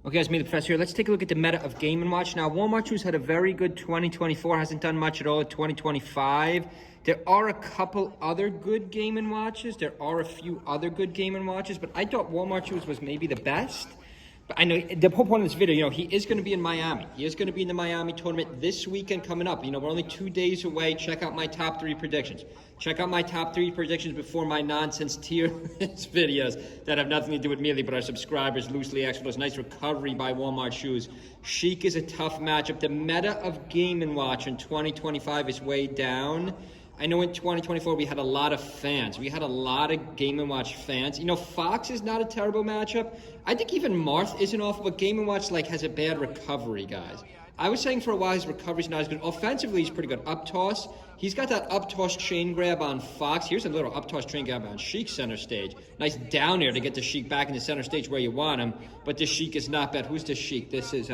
Okay, guys, me the professor here. Let's take a look at the meta of Game & Watch. Now, Walmart Shoes had a very good 2024, hasn't done much at all in 2025. There are a couple other good Game & Watches. There are a few other good Game & Watches, but I thought Walmart Shoes was maybe the best. But I know the whole point of this video, he is going to be in Miami. He is going to be in the Miami tournament this weekend coming up. We're only 2 days away. Check out my top 3 predictions. Check out my top 3 predictions before my nonsense tier list videos that have nothing to do with me, but our subscribers loosely asked for those. Nice recovery by Walmart Shoes. Chic is a tough matchup. The meta of Game & Watch in 2025 is way down. I know in 2024 we had a lot of fans. We had a lot of Game & Watch fans. Fox is not a terrible matchup. I think even Marth isn't awful, but Game & Watch has a bad recovery, guys. I was saying for a while his recovery's not as good. Offensively, he's pretty good. Up toss. He's got that up toss chain grab on Fox. Here's a little up toss chain grab on Chic center stage. Nice down air to get the Chic back in the center stage where you want him. But the Chic is not bad. Who's the Chic? This is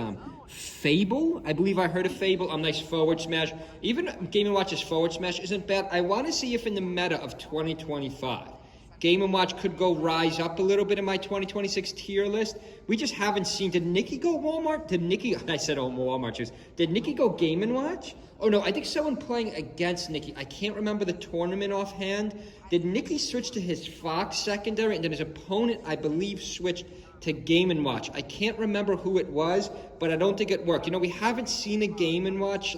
Fable. I believe I heard of Fable. Nice forward smash. Even Game & Watch's forward smash isn't bad. I want to see if in the meta of 2025, Game & Watch could go rise up a little bit in my 2026 tier list. We just haven't seen. Did Nikki go Walmart? I said Walmart Shoes. Did Nikki go Game & Watch? Oh no, I think someone playing against Nikki. I can't remember the tournament offhand. Did Nikki switch to his Fox secondary and then his opponent, I believe, switched to Game & Watch? I can't remember who it was, but I don't think it worked. We haven't seen a Game & Watch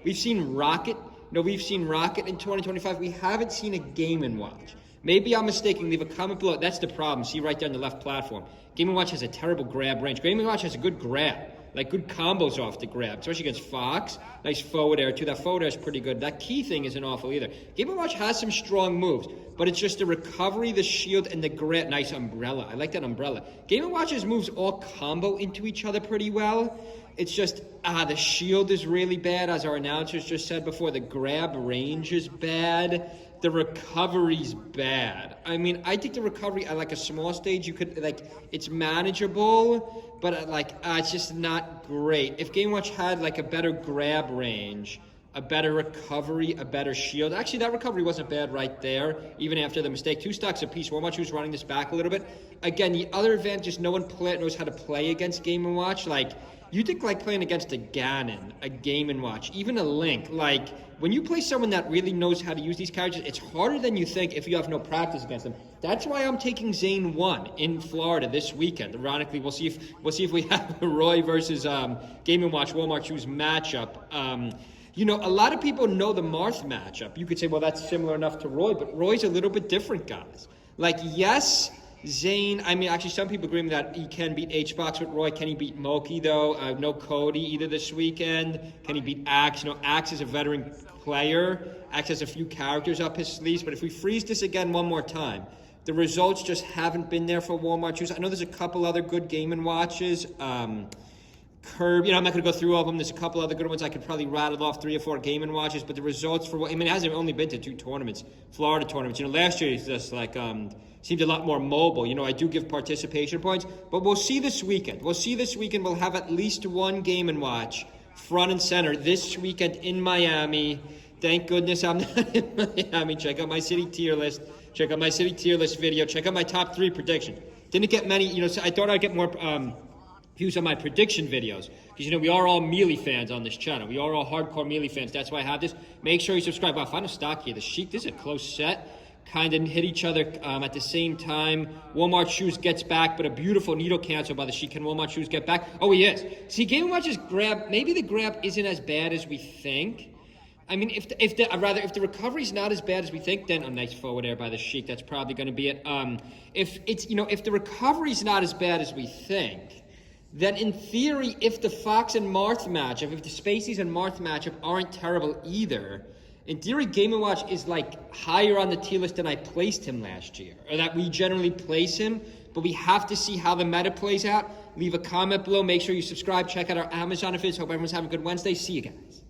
we've seen Rocket. We've seen Rocket in 2025. We haven't seen a Game & Watch. Maybe I'm mistaken. Leave a comment below. That's the problem. See right there on the left platform. Game & Watch has a terrible grab range. Game & Watch has a good grab. Good combos off the grab, especially against Fox. Nice forward air, too. That forward air is pretty good. That key thing isn't awful either. Game & Watch has some strong moves, but it's just the recovery, the shield, and the grab. Nice umbrella. I like that umbrella. Game & Watch's moves all combo into each other pretty well. It's just, the shield is really bad, as our announcers just said before. The grab range is bad. The recovery's bad. I think the recovery at a small stage, you could, it's manageable, but it's just not great. If Game & Watch had a better grab range, a better recovery, a better shield. Actually, that recovery wasn't bad right there, even after the mistake. 2 stocks apiece. Walmart Shoes running this back a little bit. Again, the other advantage is no one knows how to play against Game & Watch. You think playing against a Ganon, a Game & Watch, even a Link, when you play someone that really knows how to use these characters, it's harder than you think if you have no practice against them. That's why I'm taking Zane 1 in Florida this weekend. Ironically, we'll see if we have a Roy versus Game & Watch Walmart Shoes matchup. A lot of people know the Marth matchup. You could say, well, that's similar enough to Roy, but Roy's a little bit different, guys. Yes, Zane, actually, some people agree with that he can beat H-Box with Roy. Can he beat Moki, though? No Cody either this weekend. Can he beat Axe? Axe is a veteran player. Axe has a few characters up his sleeves, but if we freeze this again one more time, the results just haven't been there for Walmart Shoes. I know there's a couple other good Game & Watches. Curb, I'm not going to go through all of them. There's a couple other good ones. I could probably rattle off 3 or 4 Game & Watches, but the results for it hasn't only been to 2 tournaments, Florida tournaments. Last year it's just seemed a lot more mobile. I do give participation points, but we'll see this weekend. We'll have at least 1 Game & Watch front and center this weekend in Miami. Thank goodness I'm not in Miami. Check out my city tier list. Check out my city tier list video. Check out my top 3 predictions. Didn't get many, so I thought I'd get more views on my prediction videos, because we are all Melee fans on this channel. We are all hardcore Melee fans. That's why I have this. Make sure you subscribe. Wow, final stock here. The Chic, this is a close set. Kind of hit each other at the same time. Walmart Shoes gets back, but a beautiful needle cancel by the Chic. Can Walmart Shoes get back? Oh, he is. See, Game & Watch's grab, maybe the grab isn't as bad as we think. If the recovery's not as bad as we think, then a nice forward air by the Chic. That's probably going to be it. If the recovery's not as bad as we think, then in theory, if the Fox and Marth matchup, if the Spaceys and Marth matchup aren't terrible either, in theory, Game & Watch is higher on the tier list than I placed him last year, or that we generally place him, but we have to see how the meta plays out. Leave a comment below. Make sure you subscribe. Check out our Amazon affiliates. Hope everyone's having a good Wednesday. See you guys.